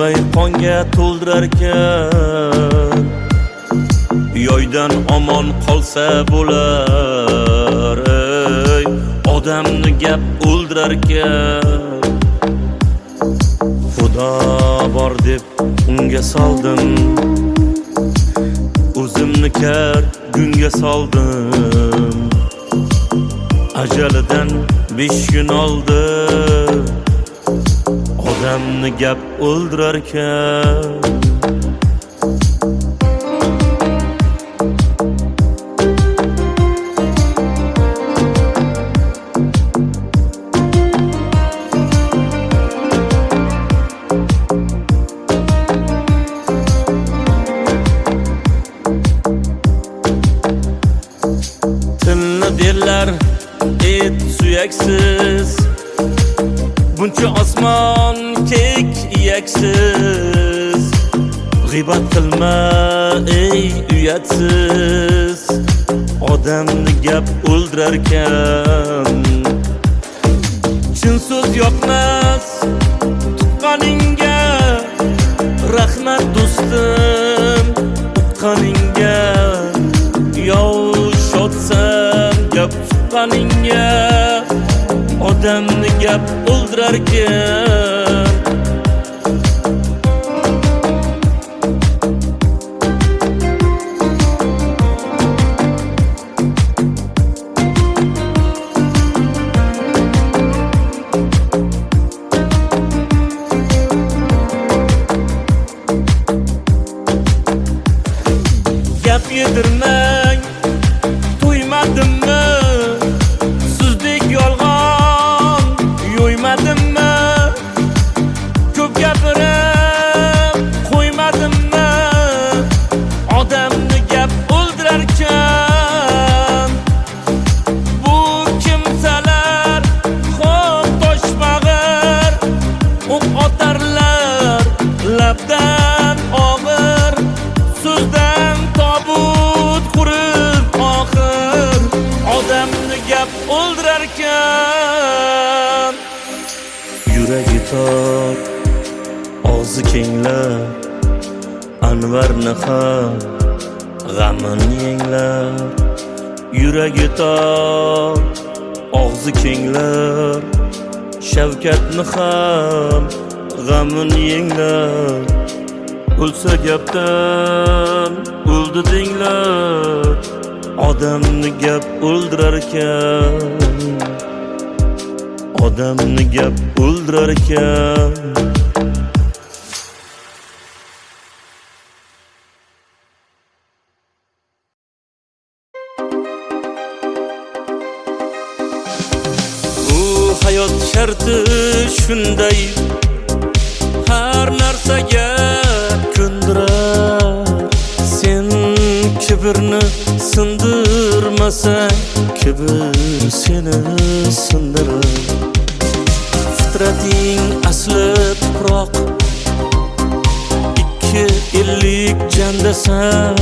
O'lmay qonga to'ldirarkan, yoydan omon qolsa bo'lar. Ey, odamni gap o'ldirarkan, Xudo bor deb unga soldim, o'zimni kar gunga soldim. Ajalidan 5 kun oldi, odamni gap o'ldirarkan. Tilni derlar et suyaksiz, buncha osmon kek iyaksiz. G'iybat qilma ey uyatsiz, odamni gap o'ldirarkan. Chin so'z yoqmas tuqqaningga, rahmat do'stim uqqaningga. Yov shodsan gap tuqqaningga, odamni gap o'ldirarkan. Gap yedirmang to'ymadimmi, sizdek yolg'on yo'ymadimmi, ko'p gapirib qo'ymadimmi, odamni gap o'ldirarkan. Bu kimsalar xo'p toshmag'ir, o'q otarlar labdan og'ir, so'zdan tobut qurib oxir, odamni gap o'ldirarkan. Yuragi tor, og'zi kenglar, Anvarni ham g'amini yenglar. Yuragi tor, og'zi kenglar, Shavkatni ham g'amini yenglar. O'lsa gapdan o'ldi denglar, odamni gap o'ldirarkan. Odamni gap o'ldirarkan. Bu hayot sharti shunday, har narsaga ko'ndirar. Sen kibrni sindirmasang, kibr seni sindirar. Fitrating asli tuproq, 250 jandasan.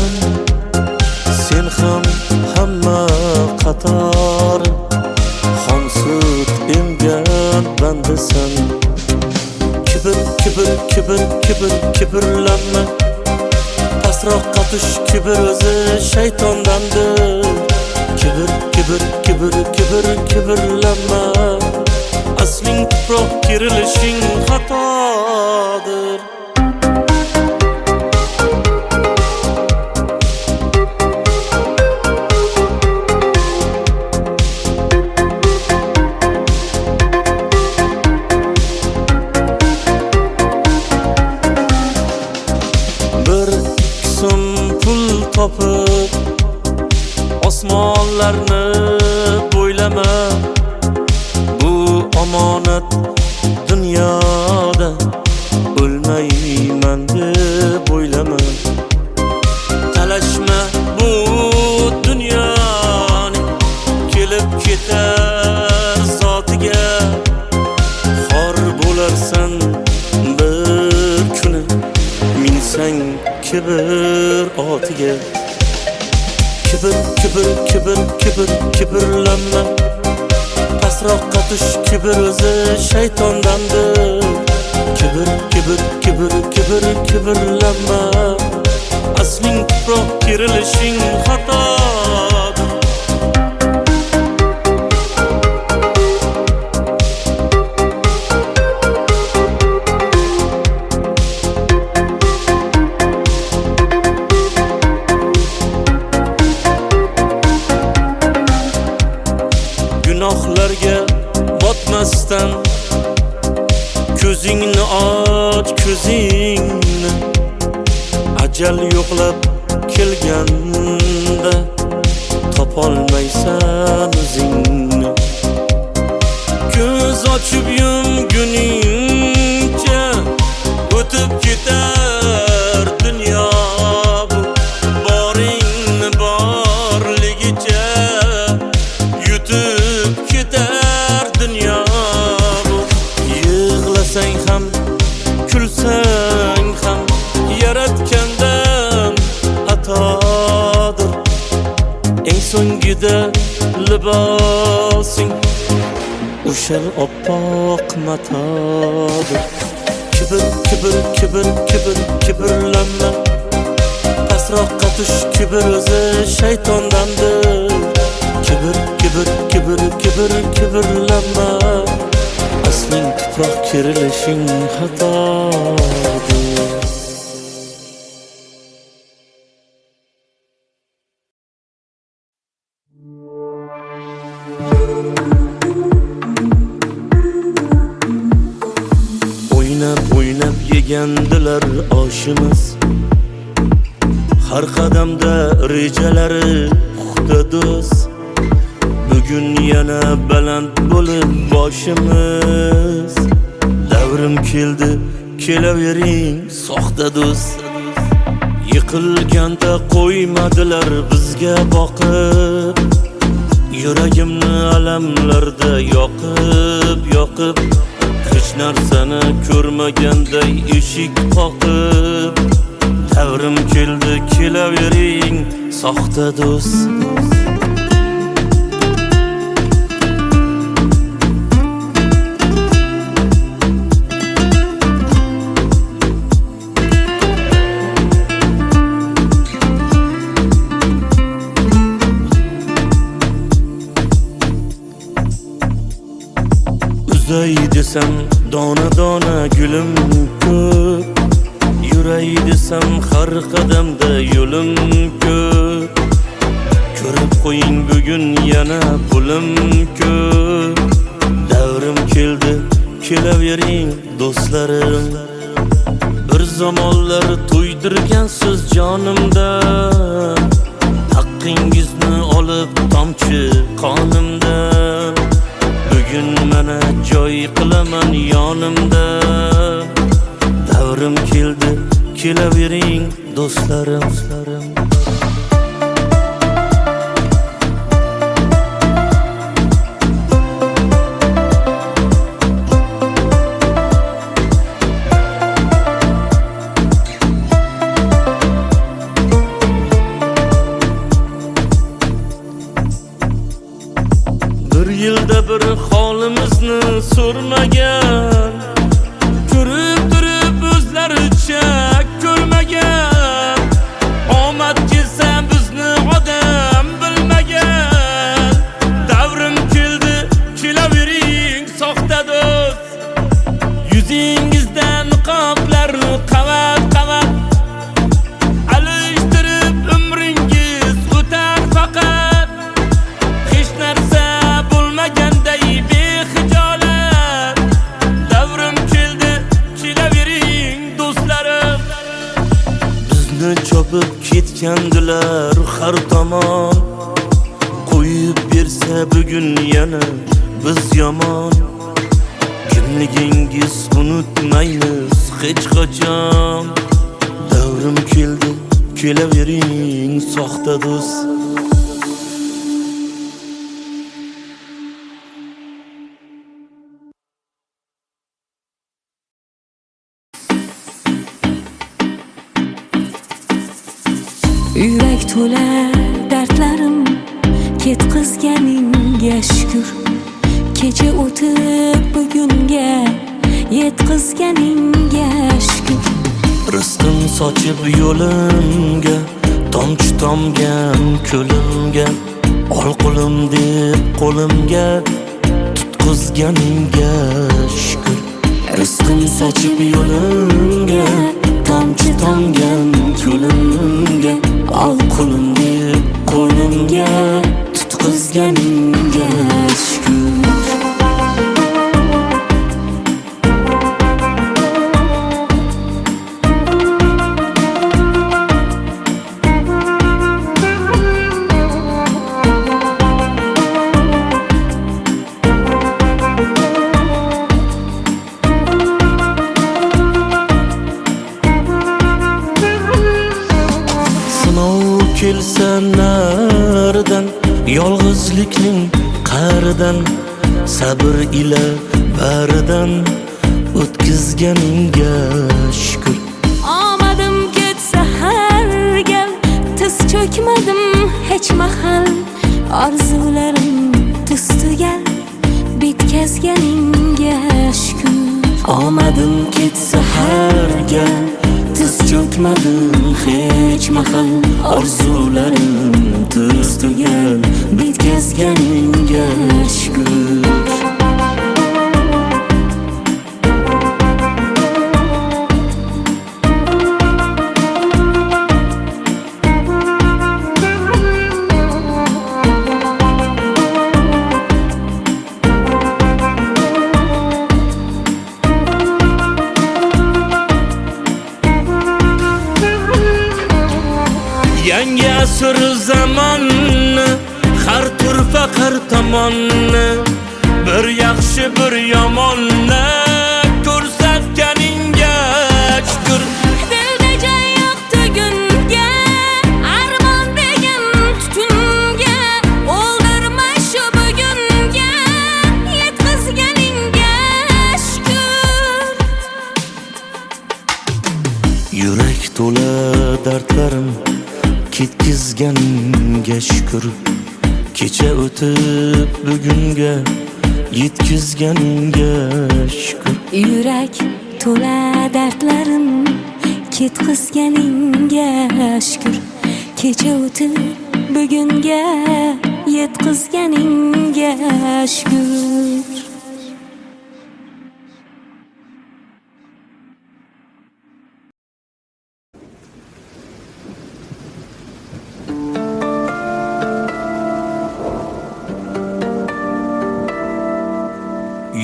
Sen ham hamma qator, xom sut emgan bandasan. Kibr, kibr, kibr, kibr, kibrlanma. Pastroqqa tush, kibr o'zi shaytondandir. Kibr, kibr, kibr, kibr, kibrlanma. Asling tuproq, kirilishing xatodir. Topib osmonlarni bo'ylama. Bu omonat dunyoda, o'lmayman deb o'ylama. Talashma bu dunyoni, kelib ketar zotiga. Xor bo'larsan bir kuni, minsang kibr otiga. Kibr, kibr, kibr, kibr, kibrlanma. Pastroqqa tush, kibr o'zi shaytondandir. Kibr, kibr, kibr, kibr kibrlanma. Asling tuproq kerilishing xatodir. Gunohlarga botmasdan ko'zingni och, ko'zingni. Ajal yo'qlab kelganda topolmaysan o'zingni. Ko'z ochib yumguningcha o'tib ketar dunyo bu. Boringni borligicha yutib ketar dunyo bu. Yig'lasang ham kulsang ham yaratgandan xatodir. Eng so'ngida libosing o'sha oppoq matodir. Kibrlanma. Pastroqqa tush, kibr o'zi shaytondandir. Kibrlanma. Asling tuproq kerilishing xatodir. O'ynab yegandilar oshimiz. Har qadamda rejalari puxta do'st. Bugun yana baland bo'lib boshimiz. Davrim keldi, kelavering soxta do'st. Yiqilganda qo'ymadilar bizga boqib. Yuragimni alamlarda yoqib hech narsani ko'rmaganday eshik qoqib. Davrim keldi, kelavering soxta do'st. Uzay desam dona gulim ko'p. Yuray desam har qadamda yo'lim ko'p. Ko'rib qo'ying bugun yana pulim ko'p. Davrim keldi, kelavering do'stlarim. Bir zamonlar to'ydirgansiz jonimda. Haqqingizni olib tomchi qonimdan. Bugun mana joy qilaman yonimda. Davrim keldi, kelavering do'stlarim. Bir yilda bir holimizni so'rmagan. Ko'rib turib o'zlaricha ko'rmagan. Omad kelsa bizni odam bilmagan. Davrim keldi, kelavering soxta do'st. Yuzingizdan niqoblarni qavat alishtirib umringiz o'tar faqat. Hech narsa bo'lmaganday bexijolat. Davrim keldi, kelavering do'stlarim. Bizni chopib ketgandilar har tomon. Qo'yib bersa bugun yana biz yomon. Kimligingiz unutmaymiz hech qachon. Davrim keldi, kelavering soxta do'st. Yurak to'la dardlarim ketkizganingga shukr. Kecha o'tib bugunga yetkizganingga shukr. rizqim sochib yo'limga, tomchi tomgan ko'limga, ol qo'lim deb qo'limga tutqizganingga shukr. Rizqim sochib yo'limga, tomchi tomgan ko'limga, ol qo'lim deb qo'limga tutqizganingga shukr. Kelsa naridan, yolg'izlikning qa'ridan, sabr ila baridan o'tkazganingga shukr. Omadim ketsa har gal, tiz cho'kmadim hech mahal. Orzularim tiz tugal, bitkazganingga shukr. Omadim ketsa har gal, tiz cho'kmadim hech mahal. Orzularim tiz tugal, bitkazganingga shukr. Yangi asr zamonni, har turfa har tomonni, bir yaxshi bir yomonni ko'rsatganingga shukr. Dilda joy yo'q tugunga, armon degan tutunga, o'ldirma shu bugunga, yetkazganingga shukr. Yurak to'la dardlarim ketkizganingga shukr. Kecha o'tib bugunga yetkazganingga shukr. Yurak to'la dardlarim ketkizganingga shukr. Kecha o'tib bugunga yetkazganingga shukr.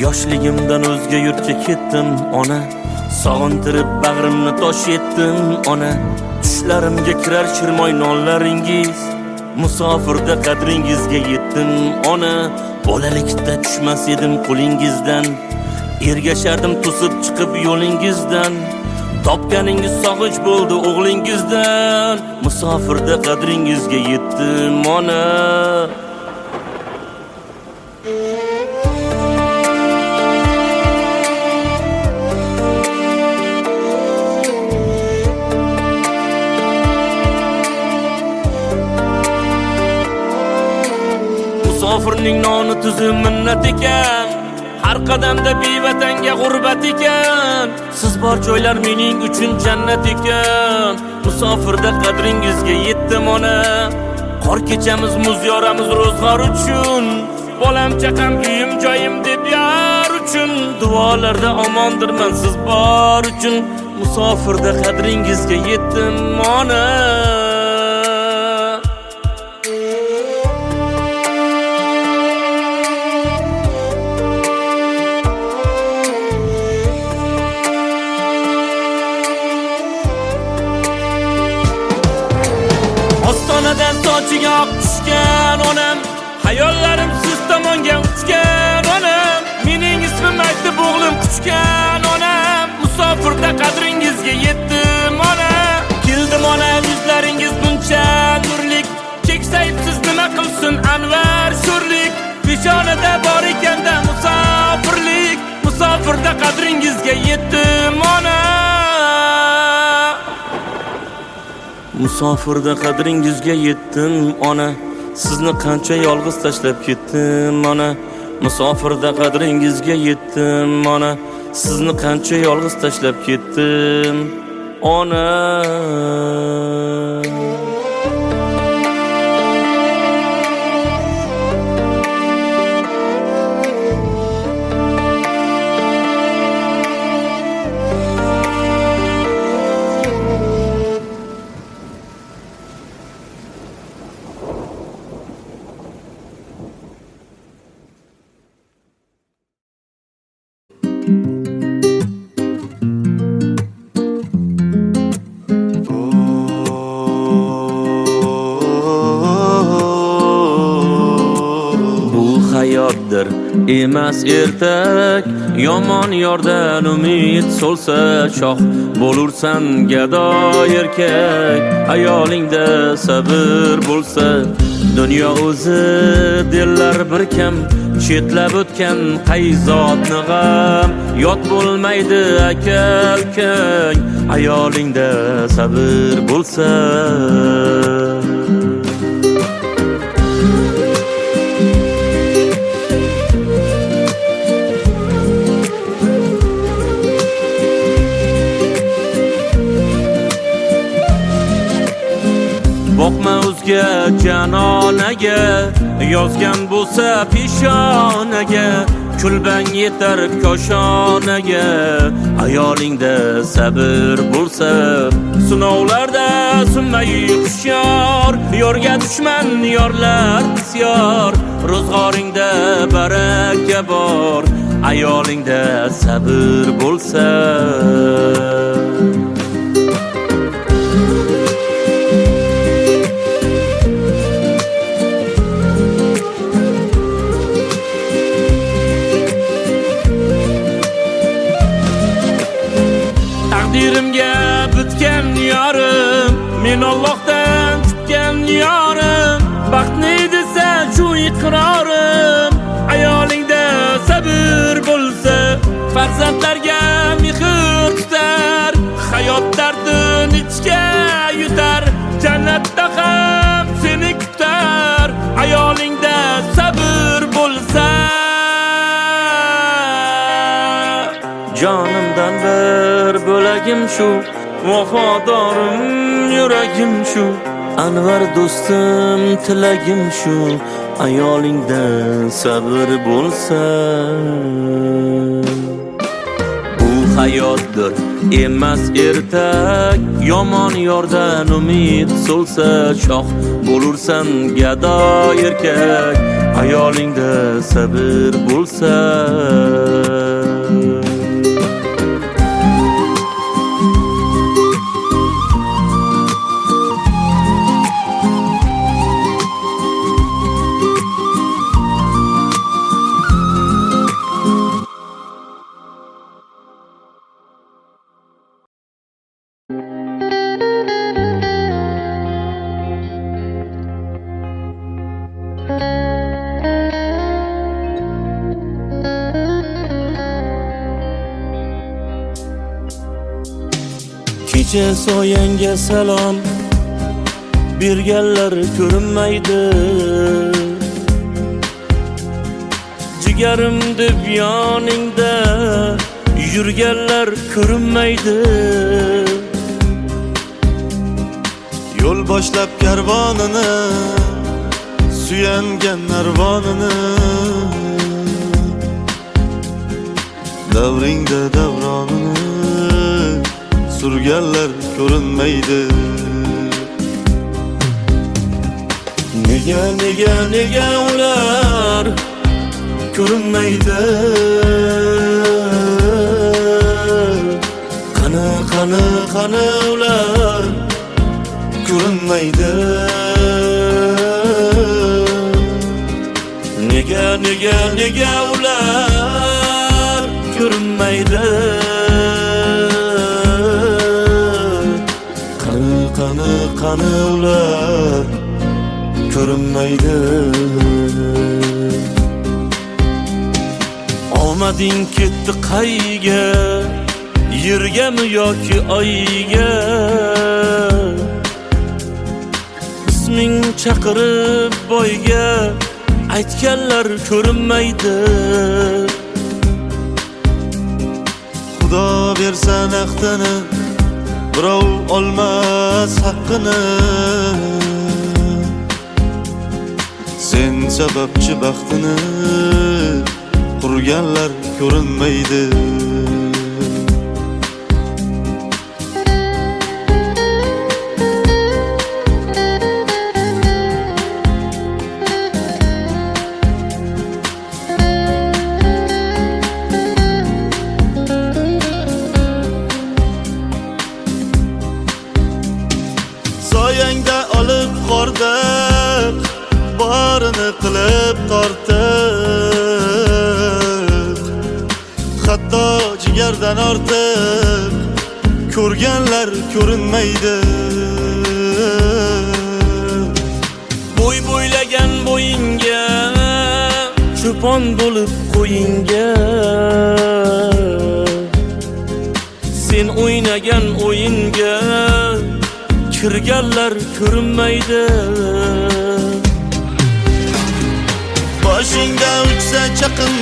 Yoshligimdan o'zga yurtga ketdim ona, sog'intirib bag'rimni tosh etdim ona. Tushlarimga kirar shirmoy nonlaringiz, musofirda qadringizga yetdim ona. Bolalikda tushmas edim qo'lingizdan, ergashardim to'sib chiqib yo'lingizdan. Topganingiz sog'inch bo'ldi o'g'lingizdan, musofirda qadringizga yetdim ona. Musofirning noni tuzi minnat ekan, har qadamda bevatanga g'urbat ekan. Siz bor joylar mening uchun jannat ekan, musofirda qadringizga yetdim ona. Qor kechamiz muz yoramiz ro'zg'or uchun, bolam chaqam uyim joyim deb yar uchun. Duolarda omondirman siz bor uchun, musofirda qadringizga yetdim ona. Ostonadan sochiga oq tushgan onam, hayollarim siz tomonga uchgan onam. Mening ismim aytib o'g'lim quchgan onam, musofirda qadringizga yetdim ona. Keldim ona, yuzlaringiz buncha nurlik, keksayib siz nima qilsin anvar sho'rlik. Peshonada bor ekanda musofirlik, musofirda qadringizga yetdim ona. Musofirda qadringizga yetdim ona. Sizni qancha yolg'iz tashlab ketdim ona. Musofirda qadringizga yetdim ona. Sizni qancha yolg'iz tashlab ketdim. ona. Hayotdir emas ertak, yomon yordan umid so'lsa shoh bo'lursan gado erkak. Ayolingda sabr bo'lsa dunyo o'zi dillar bir kam, chetlab o'tgan qayzotni g'am yot bo'lmaydi aka ukang. Ayolingda sabr bo'lsa boqma o'zga janonaga, yozgan bo'lsa peshonaga, kulbang yetar koshonaga. Ayolingda sabr bo'lsa sinovlarda sunmay hushyor, yorga dushman yorlar bisyor. Ro'zg'oringda baraka bor, ayolingda sabr bo'lsa. Taqdirimga bitgan yorim, men Allohdan kutgan yorim. Baxtni desa shu iqrorim, ayolingda sabr bo'lsa. Farzandlarga mehr tutar, hayot dardini ichga yutar. Jannatda ham seni kutar, ayolingda sabr bo'lsa. Jonimdan bir bo'lagim shu, vafodorim yuragim shu. Anvar do'stim tilagim shu, ayolingda sabr bo'lsa. Bu hayotdir emas ertak, yomon yordan umid so'lsa shoh bo'lursan gado erkak. Ayolingda sabr bo'lsa. Kecha soyangga salom berganlar ko'rinmaydi, jigarim deb yoningda yurganlar ko'rinmaydi. Yo'l boshlab karvonini, suyangan narvonini, davringda davronini surganlar ko'rinmaydi. Nega ular ko'rinmaydi? Qani ular ko'rinmaydi? Nega ular ko'rinmaydi? Qani ular ko'rinmaydi? Omading ketdi qayga, yergami yoki oyga? Isming chaqirib boyga aytganlar ko'rinmaydi. Xudo bersa naqdini, birov olmas haqqini. Sen sababchi baxtini qurganlar ko'rinmaydi. Soyangda olib qordiq, barini qilib tortiq. Hatto jigardan ortiq ko'rganlar ko'rinmaydi. Bo'y bo'ylagan bo'yinga cho'pon bo'lib qo'yinga, sen o'ynagan o'yinga kirganlar ko'rinmaydi. Boshingda uchsa chaqin,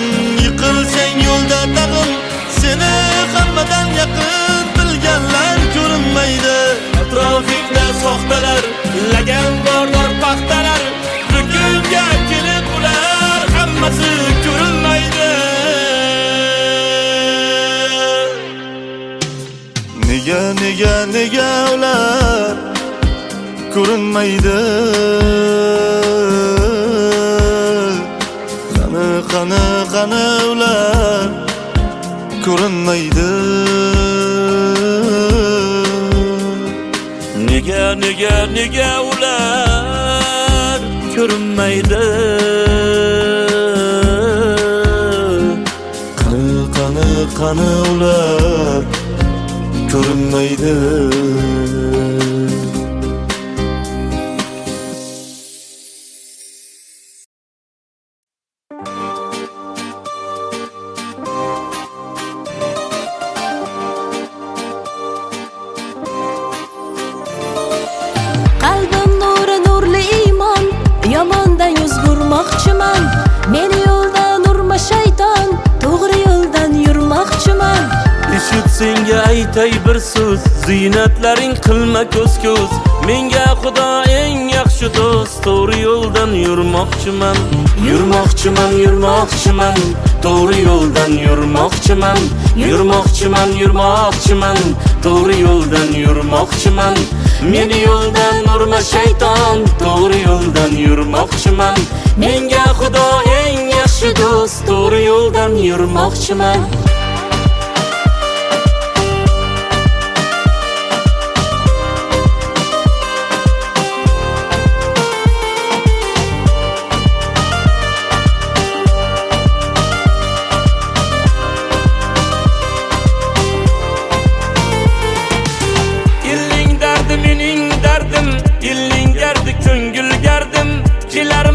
yiqilsang yo'lda tag'in, seni hammadan yaqin bilganlar ko'rinmaydi. Atrofingda soxtalar, lagan bordor paxtalar, bugunga kelib ular hammasi ko'rinmaydi. Nega ular ko'rinmaydi? Qani ular ko'rinmaydi? Nega ular ko'rinmaydi? Qani ular ko'rinmaydi? Qalbim nuri nurli iymon, yomondan yuz burmoqchiman. Meni yo'ldan urma shayton, to'g'ri yo'ldan yurmoqchiman. Eshit senga aytay bir so'z, ziynatlaring qilma ko'z-ko'z. Menga Xudo eng yaxshi do'st, to'g'ri yo'ldan yurmoqchiman. Yurmoqchiman, to'g'ri yo'ldan yurmoqchiman. Yurmoqchiman, to'g'ri yo'ldan yurmoqchiman. Meni yo'ldan urma shayton, to'g'ri yo'ldan yurmoqchiman. Menga Xudo eng yaxshi do'st, to'g'ri yo'ldan yurmoqchiman.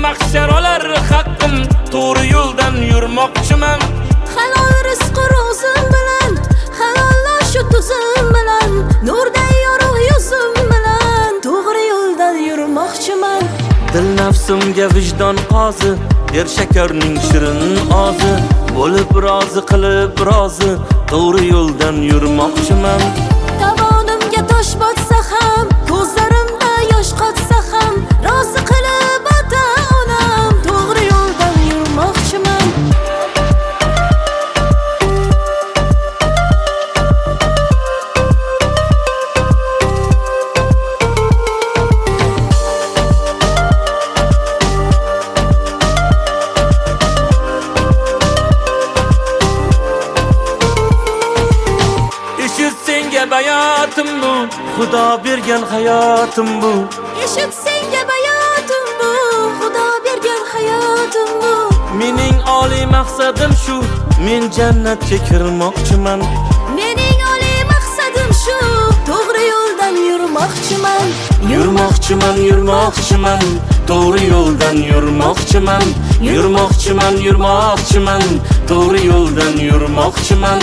Mahşer olar haqqim, to'g'ri yo'ldan yurmoqchiman. Halol rizq ro'zim bilan, halollar shu tuzim bilan, nurday yorug' yuzim bilan, to'g'ri yo'ldan yurmoqchiman. Dil nafsimga vijdon qozi, yer shakarning shirin ozi, bo'lib rozi qilib rozi, to'g'ri yo'ldan yurmoqchiman. Tovonimga tosh botsa ham, ko'zlarimda yosh qotsa ham, rozi qilib ota-onam, to'g'ri yo'ldan yurmoqchiman. Eshit senga bayotim bu, Xudo bergan hayotim bu. Eshit senga bayotim bu, Xudo bergan hayotim bu. Mening oliy maqsadim shu, men jannatga kirmoqchiman. Mening oliy maqsadim shu, to'g'ri yo'ldan yurmoqchiman. Yurmoqchiman, to'g'ri yo'ldan yurmoqchiman. Yurmoqchiman, to'g'ri yo'ldan yurmoqchiman.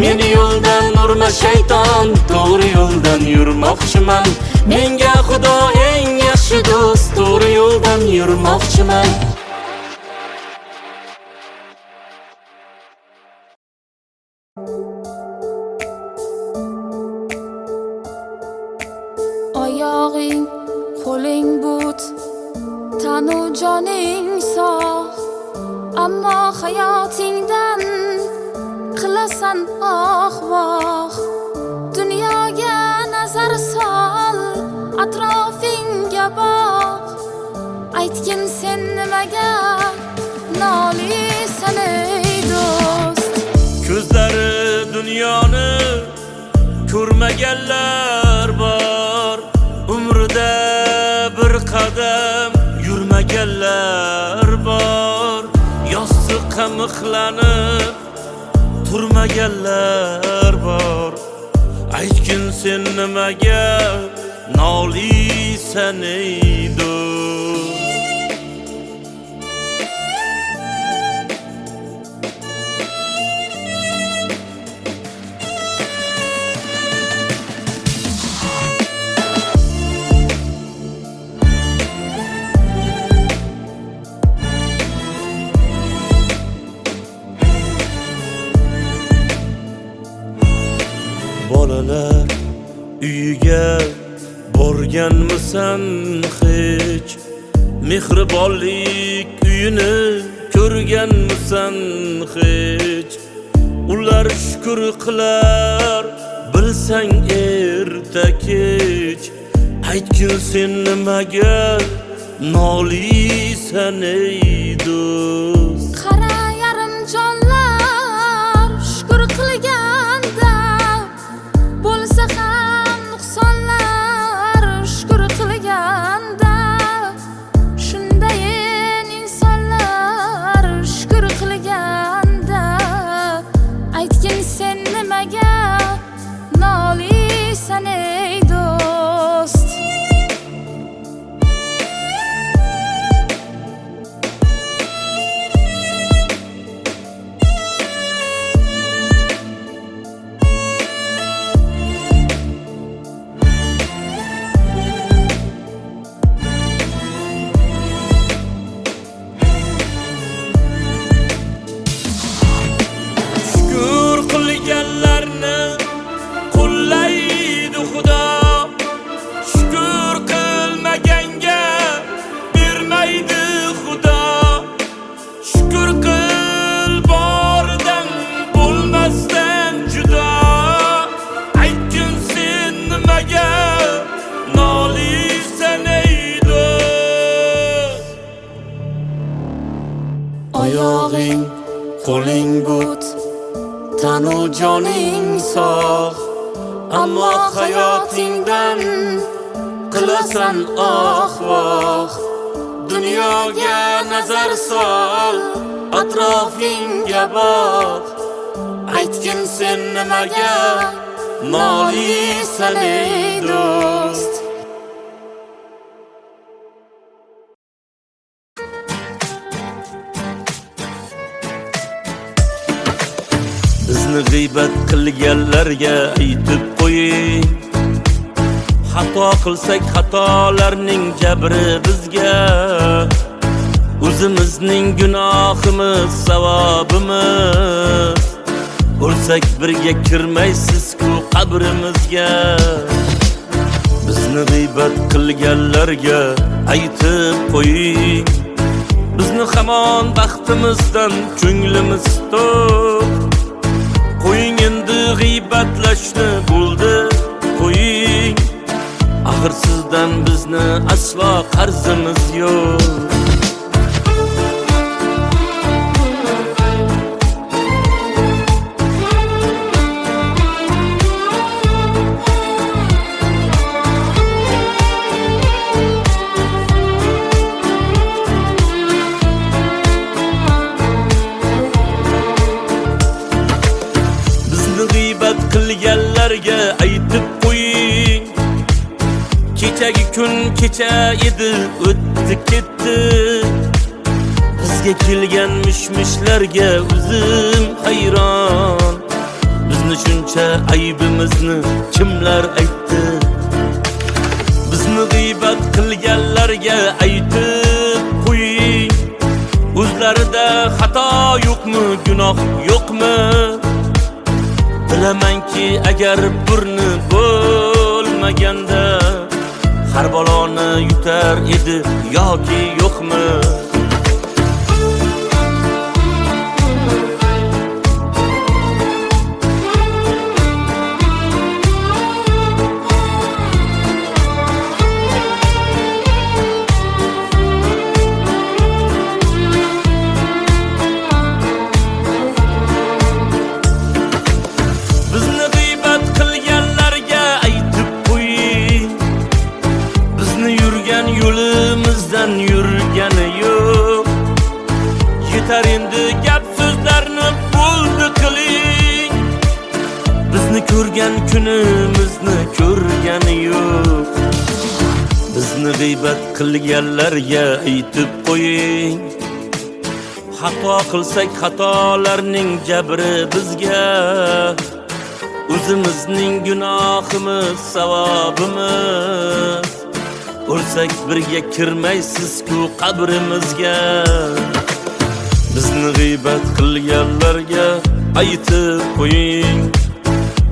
Meni yo'ldan urma shayton, to'g'ri yo'ldan yurmoqchiman. Menga Xudo eng yaxshi do'st, to'g'ri yo'ldan yurmoqchiman. oyog'ing qo'ling but, tanu joning sog', ammo hayotingdan qilasan voh. Dunyoga nazar sol, atrofingga boq. Aytgin sen nimaga nolisan ey do'st? Ko'zlari dunyoni ko'rmaganlar bor, umrida bir qadam yurmaganlar bor, yostiqqa mixlanib turmaganlar bor. Aytgin sen nimaga nolisan ey do'st? Bolalar uyiga borganmisan hech? Mehribonlik uyini ko'rganmisan hech? Ular shukr qilar bilsang erta kech. Aytgin sen nimaga nolisan ey do'st? Qara yarim jonlar shukr qilganda, bo'lsa ham nuqsonlar shukr qilganda. Shundayin insonlar shukr qilganda. Aytgin sen nimaga nolisan ey do'st? Shukr qilganlarni qo'llaydi Xudo, shukr qilmaganga bermaydi Xudo. Shukr qil boridan bo'lmasdan judo. Aytgin sen nimaga nolisan ey do'st? Oyog'ing qo'ling but, tanu joning sog', ammo hayotingdan qilasan voh. Dunyoga nazar sol, atrofingga boq. Aytgin sen nimaga nolisan ey do'st? Bizni g'iybat qilganlarga aytib qo'ying, xato qilsak xatolarning jabri bizga. O'zimizning gunohimiz savobimiz, o'lsak birga kirmaysiz-ku qabrimizga. Bizni g'iybat qilganlarga aytib qo'ying, bizni hamon baxtimizdan ko'nglimiz to'q. Qo'ying endi g'iybatlashni, bo'ldi qo'ying. Axir sizdan bizni aslo qarzimiz yo'q. Qilganlarga aytib qo'ying, kechagi kun kecha edi, o'tdi ketdi. Bizga kelgan mishmishlarga o'zim hayron. Bizni shuncha aybimizni kimlar aytdi? Bizni g'iybat qilganlarga aytib qo'ying, o'zlarida xato yo'qmi, gunoh yo'qmi? Bilamanki agar burni bo'lmaganda har baloni yutar edi yoki yo'qmi? Bizni g'iybat qilganlarga aytib qo'ying, bizni yurgan yo'limizdan yurgani yo'q. Yetar endi gap so'zlarni bo'ldi qiling, bizni ko'rgan kunimizni ko'rgani yo'q. Bizni g'iybat qilganlarga aytib qo'ying, xato qilsak xatolarning jabri bizga, o'zimizning gunohimiz savobimiz. O'lsak birga kirmaysiz-ku qabrimizga. Bizni g'iybat qilganlarga aytib qo'ying,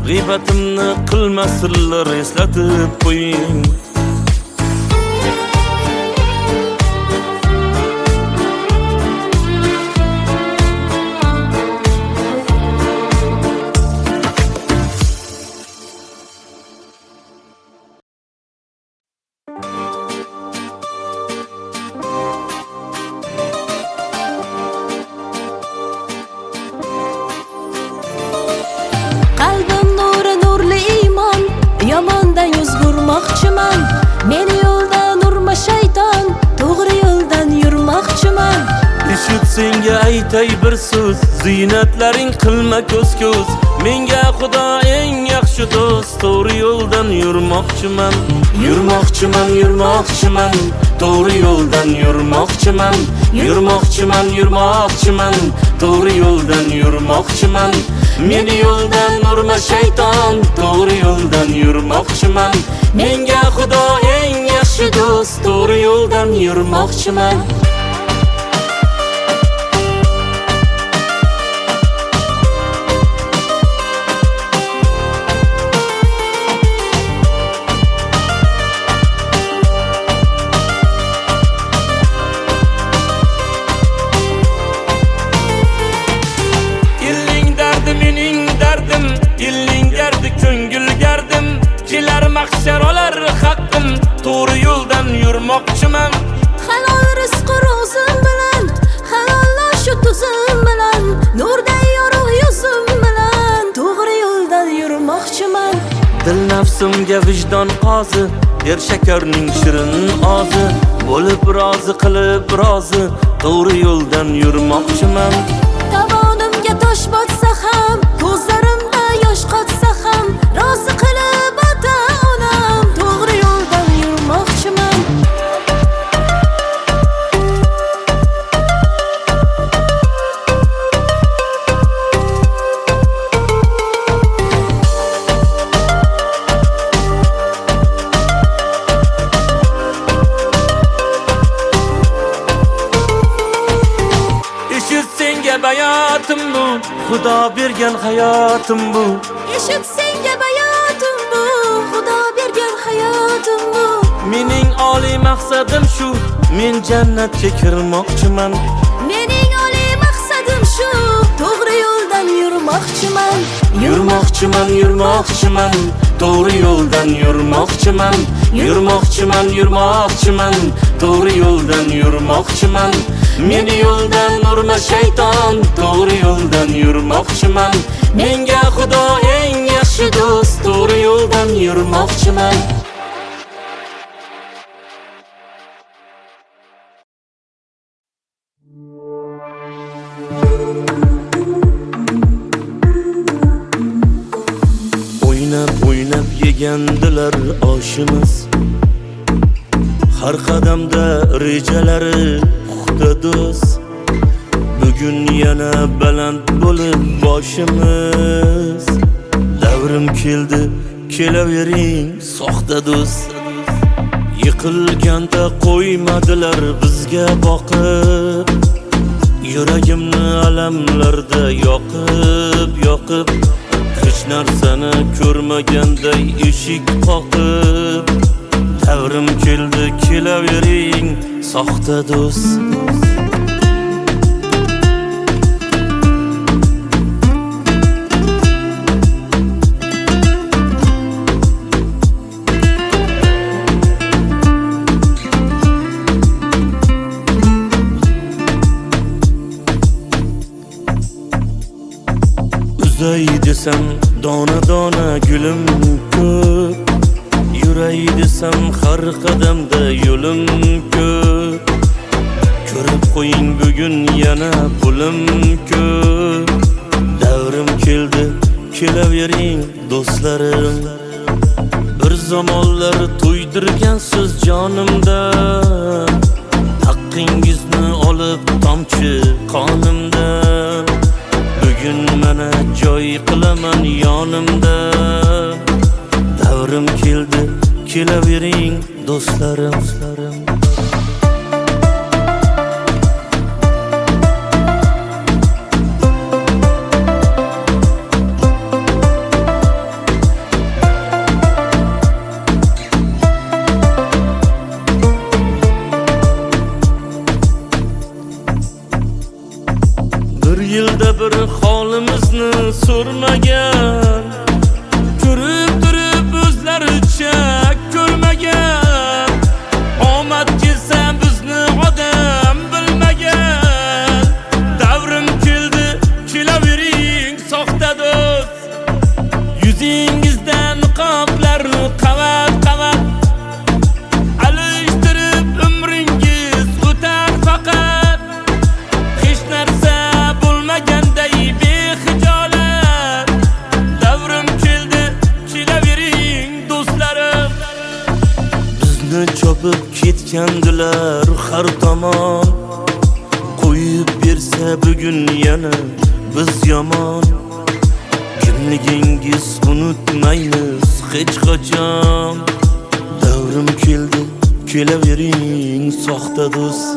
g'iybatimni qilmasinlar eslatib qo'ying. Qalbim nuri nurli iymon, yomondan yuz burmoqchiman. Meni yo'ldan urma shayton, to'g'ri yo'ldan yurmoqchiman. Eshit senga aytay bir so'z, ziynatlaring qilma ko'z-ko'z. Menga Xudo eng yaxshi do'st, to'g'ri yo'ldan yurmoqchiman. Yurmoqchiman, yurmoqchiman, to'g'ri yo'ldan yurmoqchiman. Yurmoqchiman, yurmoqchiman, to'g'ri yo'ldan yurmoqchiman. Meni yo'ldan urma shayton, to'g'ri yo'ldan yurmoqchiman. Menga Xudo eng yaxshi do'st, to'g'ri yo'ldan yurmoqchiman. Elning dardi mening dardim, elning gardi ko'ngil gardim. Kelar mahshar olar haqqim, to'g'ri yo'ldan yurmoqchiman. Halol rizq ro'zim bilan, halollar shu tuzim bilan, nurday yorug' yuzim bilan, to'g'ri yo'ldan yurmoqchiman. Dil nafsimga vijdon qozi, der shakarning shirin ozi. Bo'lib rozi qilib rozi, to'g'ri yo'ldan yurmoqchiman. Tovonimga tosh botsa ham, ko'zlarimda yosh qotsa ham, rozi qilib ota-onam, to'g'ri yo'ldan yurmoqchiman. Eshit senga bayotim bu, Xudo bergan hayotim bu. Eshit senga bayotim bu, Xudo bergan hayotim bu. Mening oliy maqsadim shu, men jannatga kirmoqchiman. Mening oliy maqsadim shu, to'g'ri yo'ldan yurmoqchiman. Yurmoqchiman, yurmoqchiman, to'g'ri yo'ldan yurmoqchiman. Yurmoqchiman, yurmoqchiman, to'g'ri yo'ldan yurmoqchiman. Meni yo'ldan urma shayton, to'g'ri yo'ldan yurmoqchiman. Menga Xudo eng yaxshi do'st, to'g'ri yo'ldan yurmoqchiman. O'ynab yegandilar oshimiz, har qadamda rejalari puxta do'st. Bugun yana baland bo'lib boshimiz, davrim keldi, kelavering soxta do'st. Yiqilganda qo'ymadilar bizga boqib, yuragimni alamlarda yoqib hech narsani ko'rmaganday eshik qoqib, Davrim keldi, kelavering soxta do'st. Uzay desam dona dona gulim ko'p, yuray desam har qadamda yo'lim ko'p. Ko'rib qo'ying bugun yana pulim ko'p. Davrim keldi, kelavering do'stlarim. Bir zamonlar to'ydirgansiz jonimda, haqqingizni olib tomchi qonimdan. Bugun mana joy qilaman yonimda. Davrim keldi, kelavering do'stlarim. Bir yilda bir holimizni so'rmagan, ko'rib turib o'zlaricha ko'rmagan. Omad kelsa bizni odam bilmagan. Davrim keldi, kelavering soxta do'st. Yuzingizdan niqoblarni qavat-qavat alishtirib umringiz o'tar faqat. Hech narsa bo'lmaganday bexijolat. Davrim keldi, kelavering do'stlarim. Bizni chopib ketgandilar har tomon, qo'yib bersa bugun yana biz yomon. Kimligingiz unutmaymiz hech qachon. Davrim keldi, kelavering soxta do'st.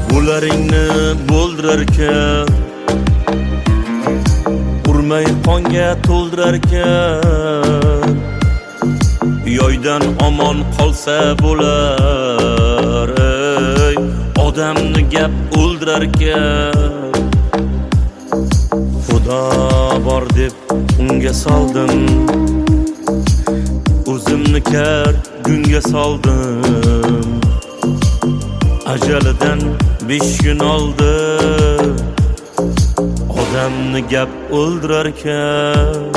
Bo'laringni bo'ldirarkan, urmay qonga to'ldirarkan. Yoydan omon qolsa bo'lar, ey odamni gap o'ldirarkan. Xudo bor deb unga soldim, o'zimni kar gunga soldim. Ajalidan 5 kun oldi, odamni gap o'ldirarkan.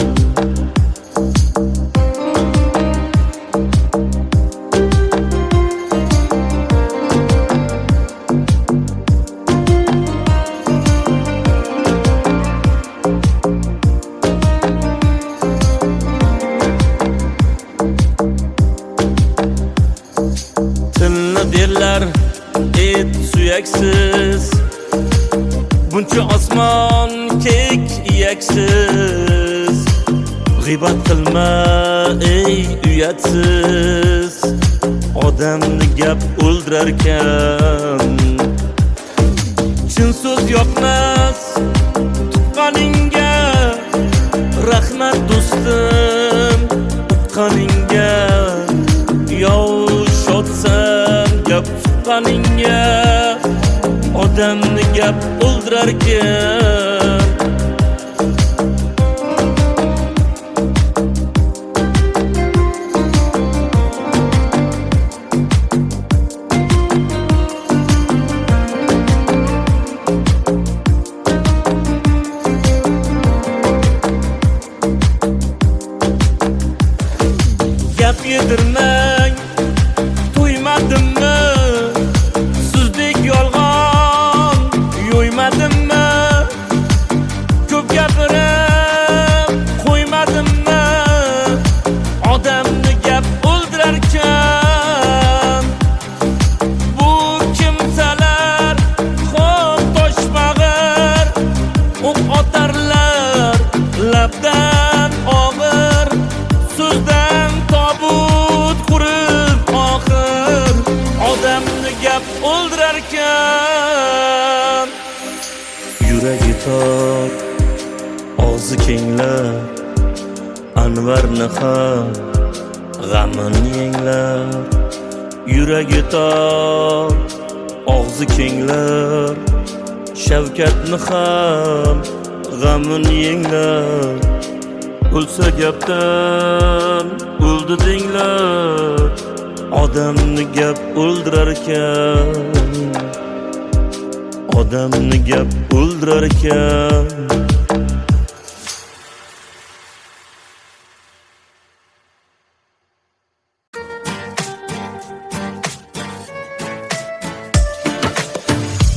Tilni derlar et suyaksiz, buncha osmon kek iyaksiz. G'iybat qilma ey uyatsiz, odamni gap o'ldirarkan. Chin so'z yoqmas tuqqaningga, rahmat do'stim uqqaningga. Yov shodsan gap tuqqaningga, odamni gap o'ldirarkan. Gap yedirmang, to'ymadimmi? Sizdek yolg'on yo'ymadimmi? Ko'p gapirib qo'ymadimmi? Odamni gap o'ldirarkan. Bu kimsalar xo'p toshmag'ir, o'q otarlar labdan oq Yuragi tor, og'zi kenglar, Anvarni ham g'amin yenglar. Yuragi tor, og'zi kenglar, Shavkatni ham g'amin yenglar. O'lsa gapdan o'ldi denglar, odamni gap o'ldirar ekan, odamni gap o'ldirar ekan.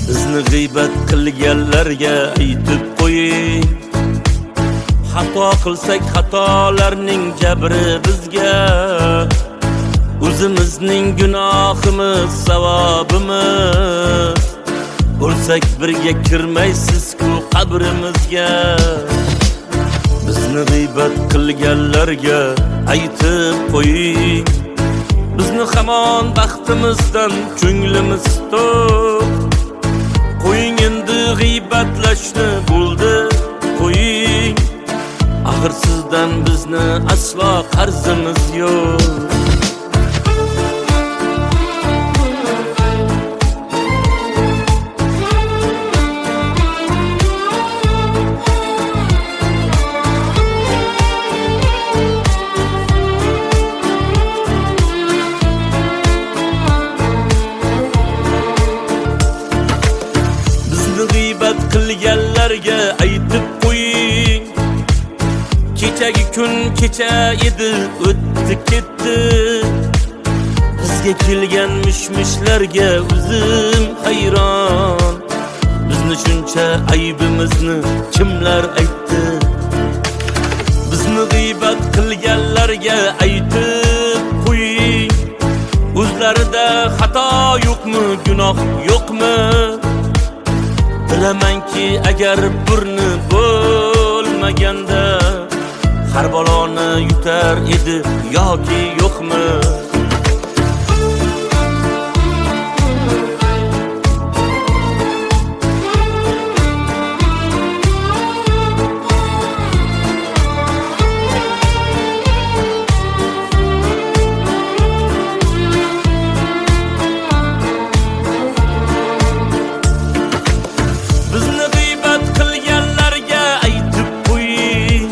Bizni g'iybat qilganlarga aytib qo'ying, xato qilsak xatolarning jabri bizga, o'zimizning gunohimiz savobimiz. O'lsak birga kirmaysiz-ku qabrimizga. Bizni g'iybat qilganlarga aytib qo'ying, bizni hamon baxtimizdan ko'nglimiz to'q. Qo'ying endi g'iybatlashni, bo'ldi qo'ying. Axir sizdan bizni aslo qarzimiz yo'q. Bizni g'iybat qilganlarga aytib qo'ying, kechagi kun kecha edi, o'tdi ketdi. Bizga kelgan mishmishlarga o'zim hayron. Bizni shuncha aybimizni kimlar aytdi? Bizni g'iybat qilganlarga aytib qo'ying, o'zlarida xato yo'qmi, gunoh yo'qmi? Bilamanki agar burni bo'lmaganda har baloni yutar edi yoki yo'qmi? Bizni g'iybat qilganlarga aytib qo'ying,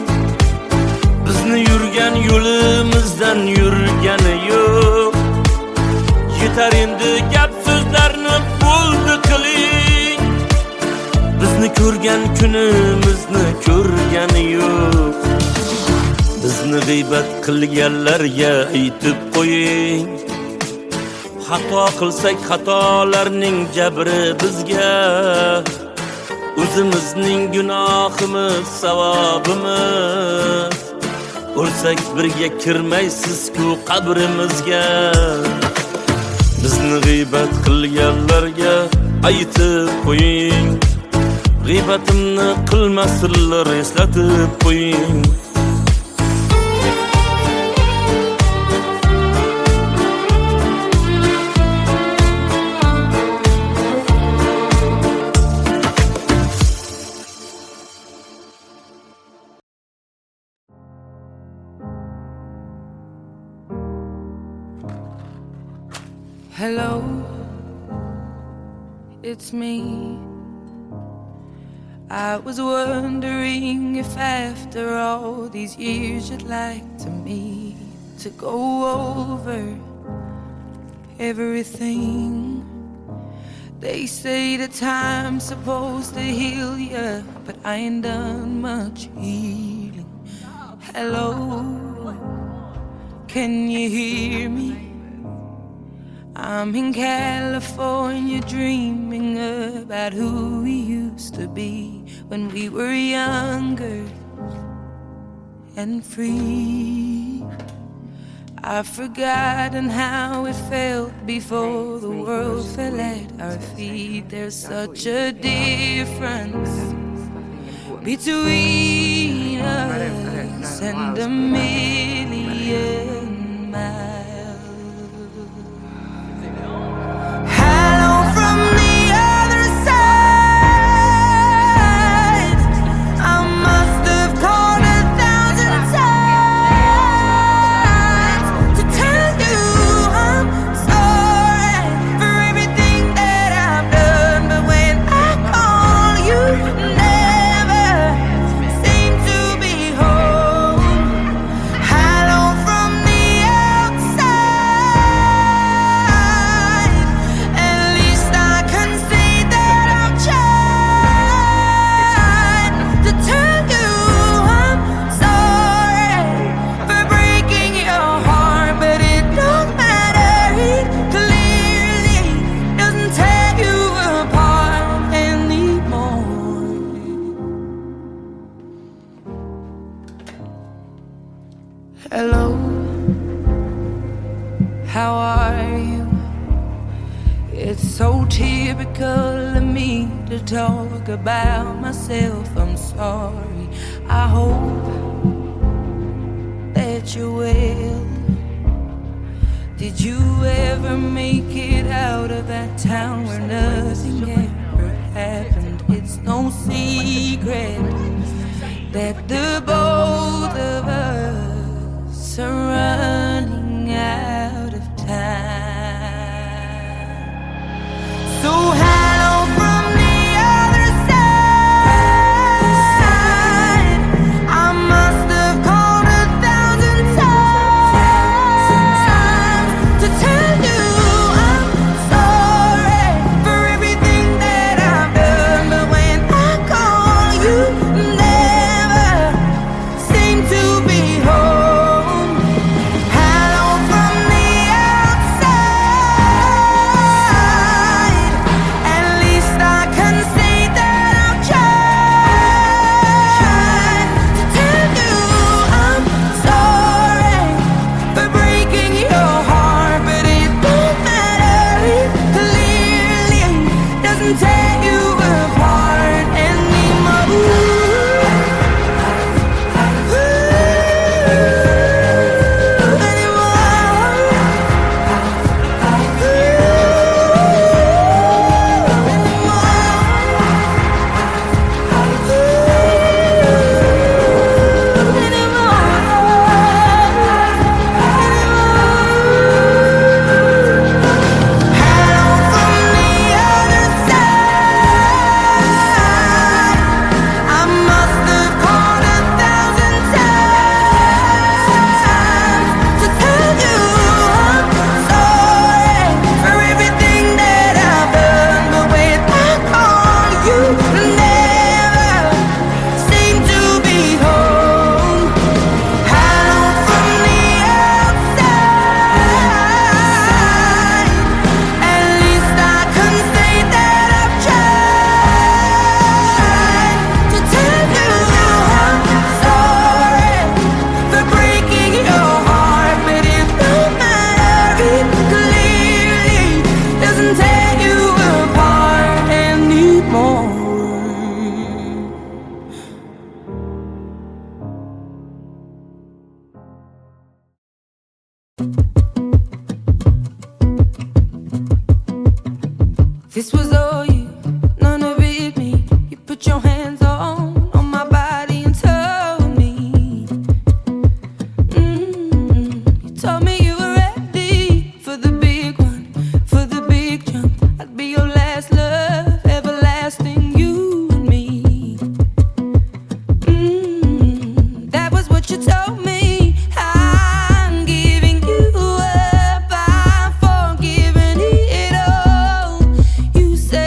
bizni yurgan yo'limizdan yurgani yo'q. Yetar endi gap so'zlarni bo'ldi qiling, bizni ko'rgan kunimizni ko'rgani yo'q. Bizni g'iybat qilganlarga aytib qo'ying, xato qilsak xatolarning jabri bizga, o'zimizning gunohimiz savobimiz. O'lsak birga kirmaysiz-ku qabrimizga. Bizni g'iybat qilganlarga aytib qo'ying, g'iybatimni qilmasinlar, eslatib qo'ying. Hello, it's me. I was wondering if after all these years you'd like to meet, to go over everything. They say the time's supposed to heal ya, but I ain't done much healing. Hello, can you hear me? I'm in California dreaming about who we used to be when we were younger and free. I've forgotten how it felt before the world fell at our feet. There's such a difference between us and a million miles. Hello from the other side. Hello, how are you? It's so typical of me to talk about myself. I'm sorry. I hope that you're well. Did you ever make it out of that town where nothing ever happened? It's no secret that the both of us are running out of time. So hello from the other side. I must have called 1,000 times to tell you I'm sorry for everything that I've done. But when I call, you never seem to be home. Hello from the outside. At least I can say that I've tried to tell you I'm sorry for breaking your heart. But it don't matter, it clearly doesn't tear you apart anymore. This was all you, none of it me. You put your hands on my body and told me. You told me you were ready for the big one, for the big jump. I'd be your last love, everlasting, you and me. That was what you told me. I'm giving you up, I'm forgiving it all. You said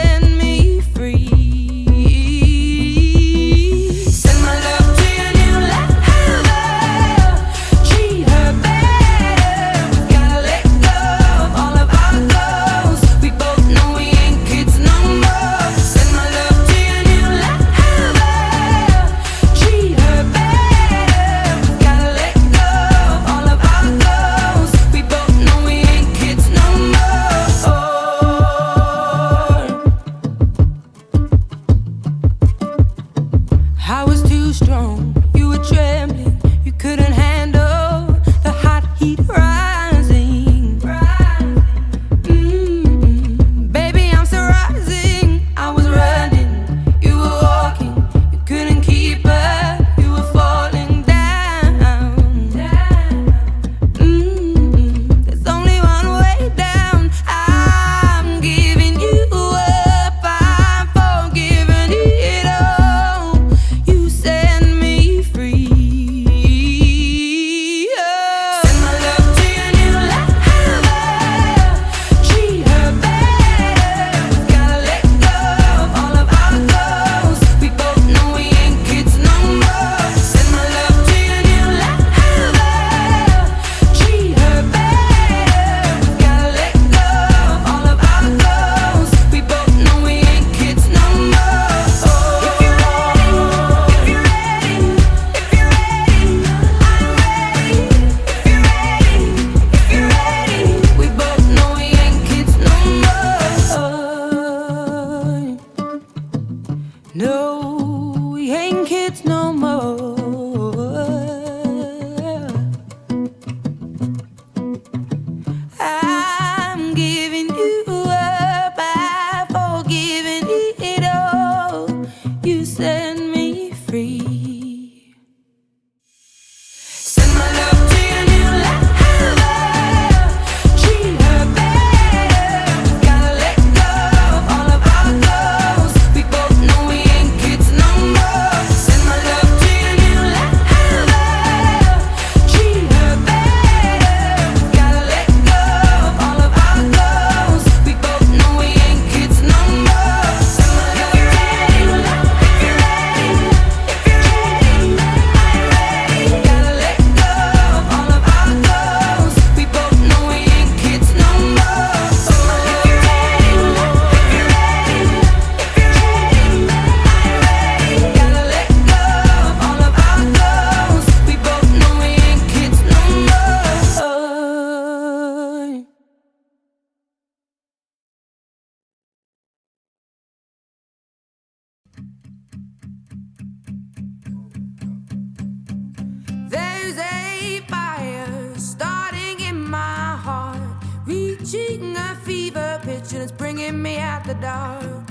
the dark.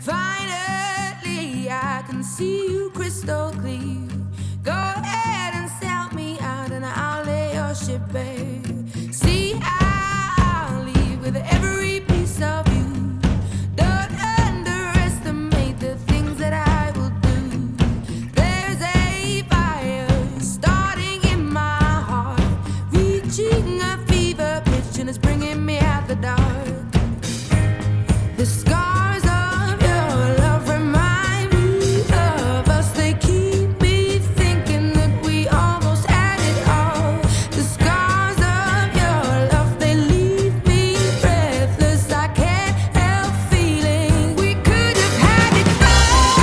Finally, I can see you crystal clear. Go ahead and sell me out, and I'll lay your ship bare. See, I'll leave with every piece of you. Don't underestimate the things that I will do. There's a fire starting in my heart, reaching a fever pitch, and it's bringing me out the dark. The scars of your love remind me of us. They keep me thinking that we almost had it all. The scars of your love, they leave me breathless. I can't help feeling we could have had it all.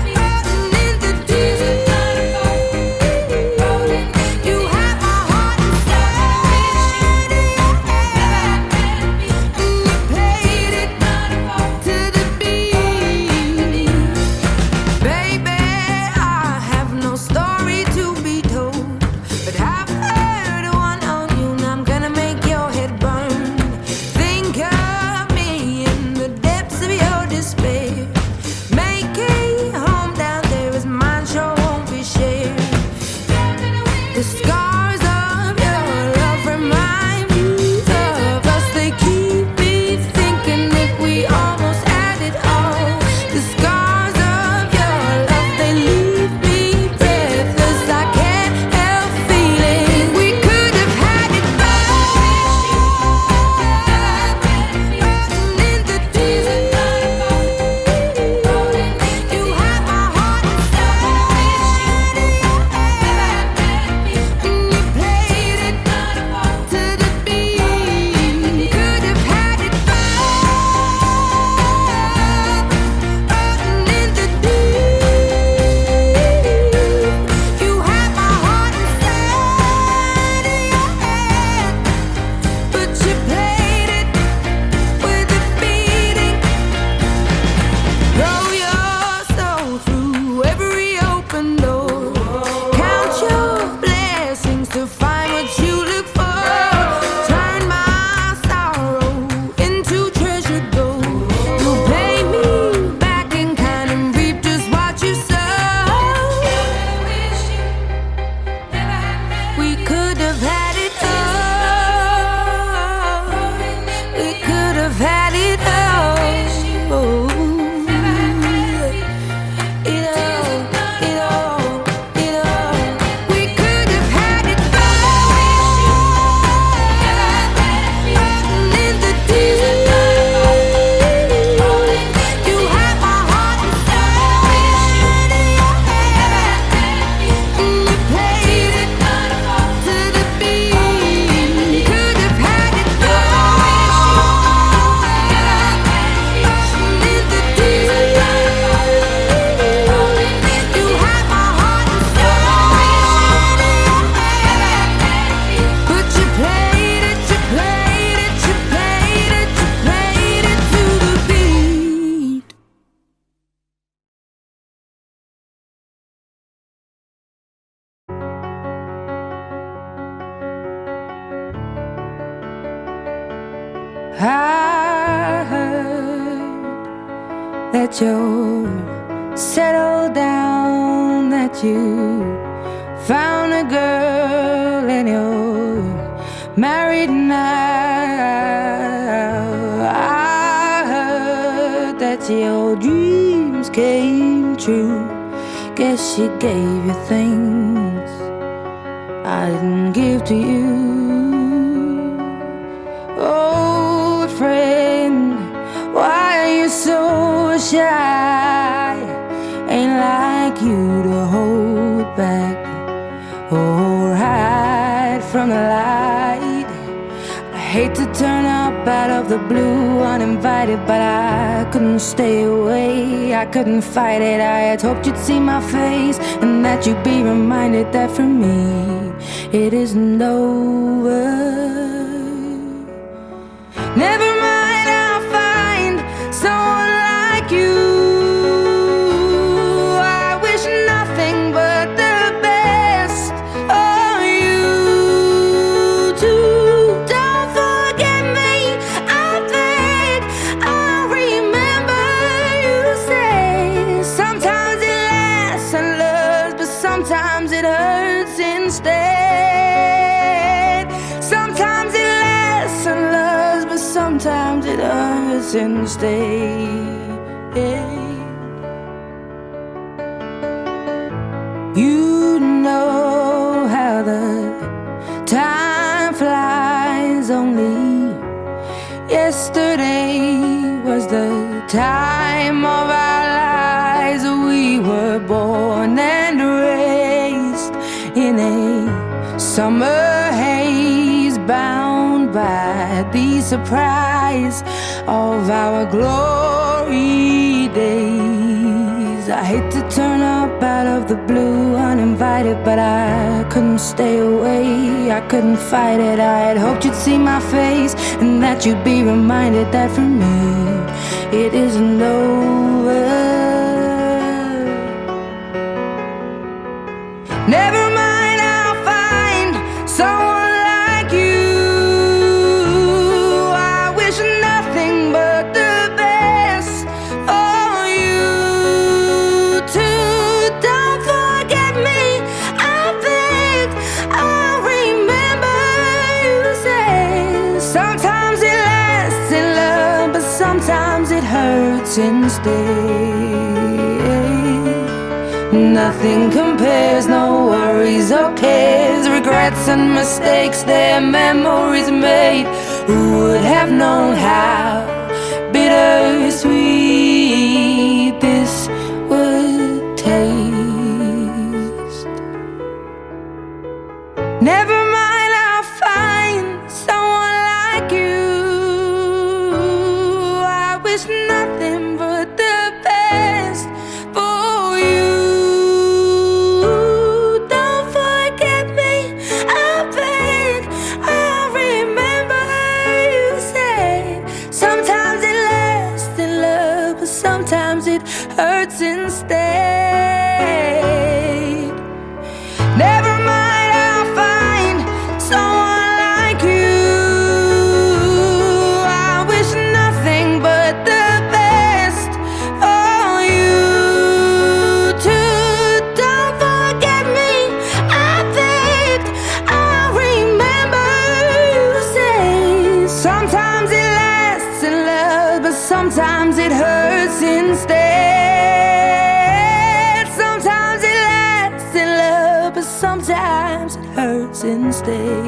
Floating in the deep, you have my heart inside of your hand, and you played it to the beat. Baby, I have no story to be told, but I've heard one on you, and I'm gonna make your head burn. Think of me in the depths of your despair. Make a home down there as mine sure won't be shared. The scars of your love remind me of us. They keep me thinking that we almost had it all. The scars of your love, they leave me breathless. I can't help feeling we could have had it all. Floating in the deep, you have my heart inside of your hand, and you played it to the beat. Could have had it all. Floating in the deep, you have my heart inside of your hand, but you played it with a beating. Throw your soul through every open door. Count your blessings to find what you look for. Turn my sorrow into treasure gold. You'll pay me back in kind and reap just what you sow. We could have had it all. We could have had it all. It all, it all, it all. We could have had it all. Floating in the deep, you have my heart inside of your hand, and you played it to the beat. Could have had it all. Floating in the deep, you have my heart inside of your hand, but you played it, you played it, you played it, you played it to the beat. I heard that you're settled down, that you found a girl and you're married now. I heard that your dreams came true. Guess she gave you things I didn't give to you. Old friend, why are you so shy? Ain't like you to hold back or hide from the light. I hate to turn up out of the blue uninvited, but I couldn't stay away, I couldn't fight it. I had hoped you'd see my face and that you'd be reminded that for me it isn't over. Never mind, I'll find someone like you. I wish nothing but the best for you too. Don't forget me, I've it hurts instead. Sometimes it lasts and loves, but sometimes it hurts instead. You know how the time flies. Only yesterday was the time of our lives. We were born and raised in a summer haze, bound by the surprise of our glory days. I hate to turn up out of the blue uninvited, but I couldn't stay away, I couldn't fight it. I had hoped you'd see my face and that you'd be reminded that for me it isn't over. Never mind, I'll find someone like you. I wish nothing but the best for you too. Don't forget me, I beg. I remember you said sometimes it lasts in love, but sometimes it hurts instead. Nothing compares, no worries or cares, regrets and mistakes, their memories made. Who would have known how bittersweet this would taste? Never mind, I'll find someone like you. I wish nothing but the best for you. Don't forget me, I beg. I remember you said sometimes it lasts in love, but sometimes it hurts instead. Never mind, I'll find someone like you. I wish nothing but the best for you too. Don't forget me, I begged. I remember you say sometimes it lasts in love, but sometimes it hurts instead. Sometimes it lasts in love, but sometimes it hurts instead.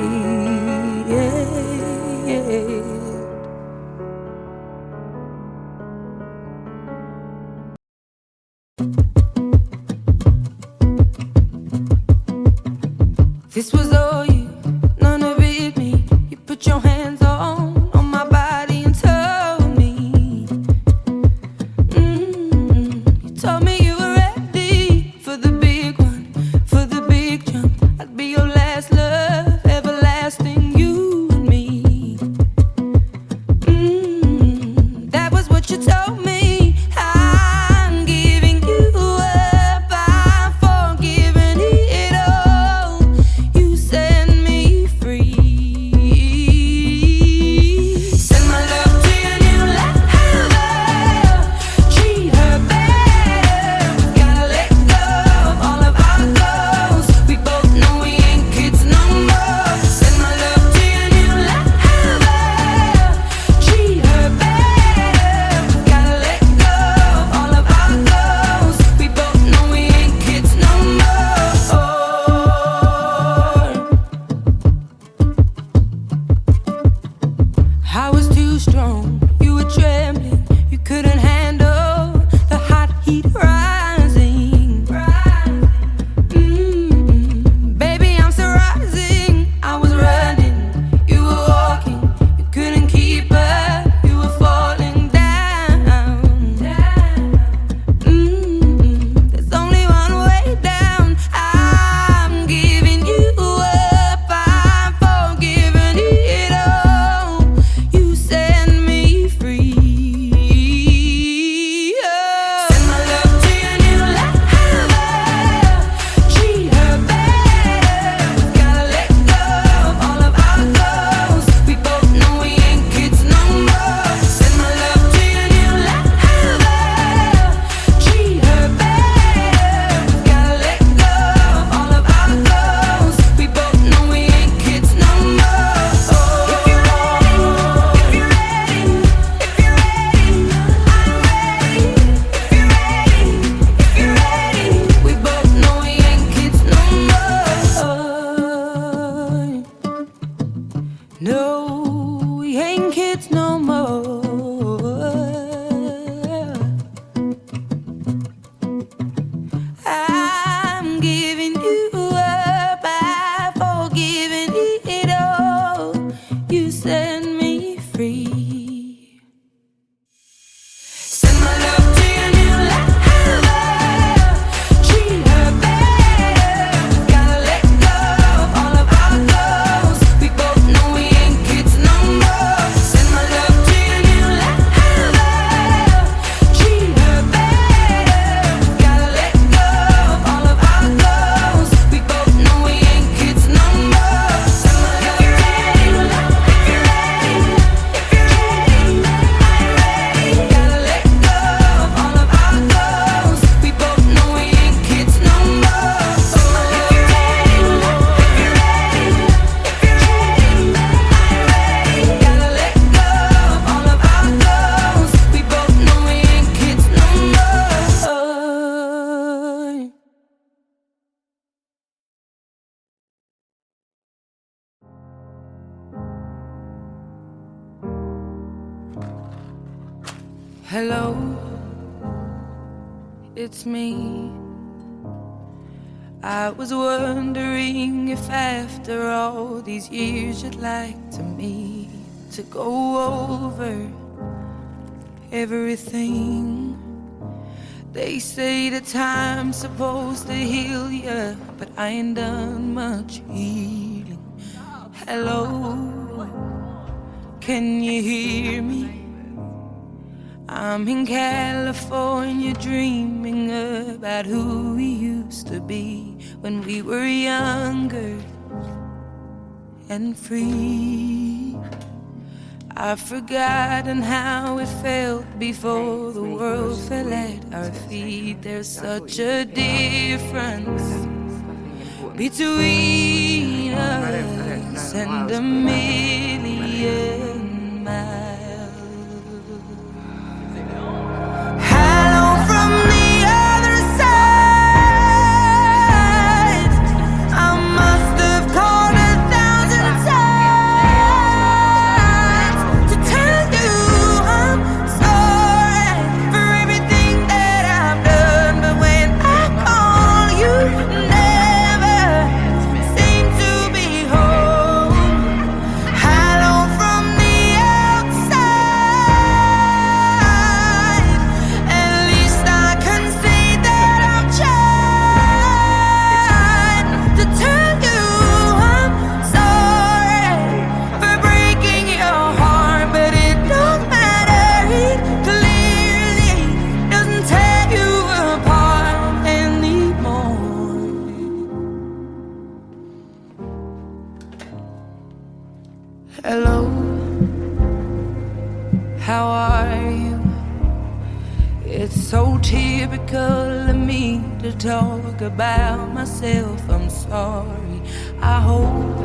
This was all you, none of it me. You put your hands on my body and told me, you told me you were ready for the big one, for the big jump. I'd be your last love, everlasting, you and me. That was what you told me. I'm giving you up, I'm forgiving it all. You said Hello, it's me. I was wondering if after all these years you'd like to meet to go over everything. They say that time's supposed to heal ya, but I ain't done much healing. Hello, can you hear me? I'm in California dreaming about who we used to be when we were younger and free. I've forgotten how it felt before the world fell at our feet. There's such a difference between us and a million miles. Hello from the other side. I must have called 1,000 times to tell you I'm sorry for everything that I've done. But when I call, you never seem to be home. Hello from the outside. At least I can say that I've tried to tell you I'm sorry for breaking your heart, but it don't matter. It clearly doesn't tear you apart anymore. Hello, how are you? It's so typical of me to talk about myself. I'm sorry. I hope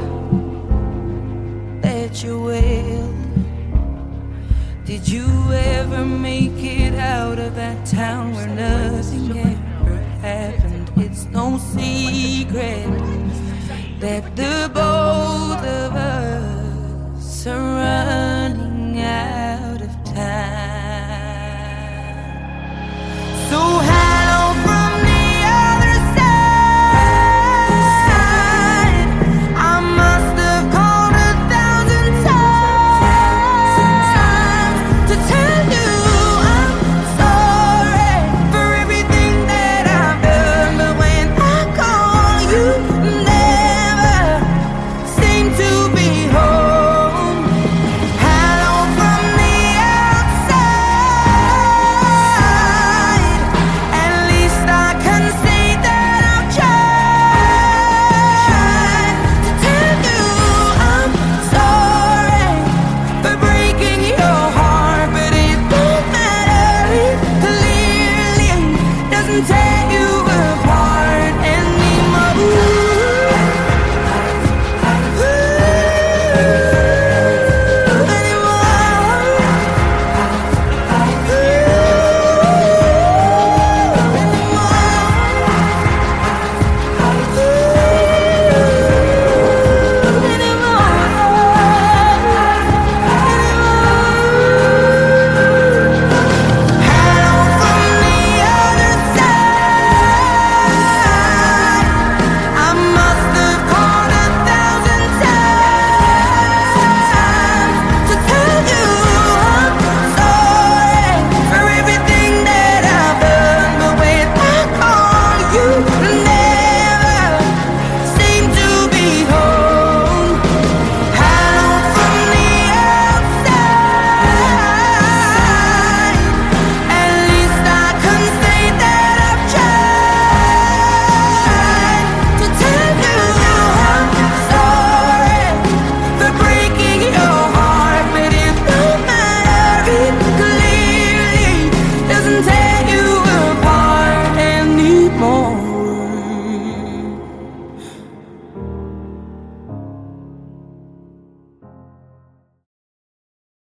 that you're well. Did you ever make it out of that town where nothing ever happened? It's no secret that the both of us are running out of time. So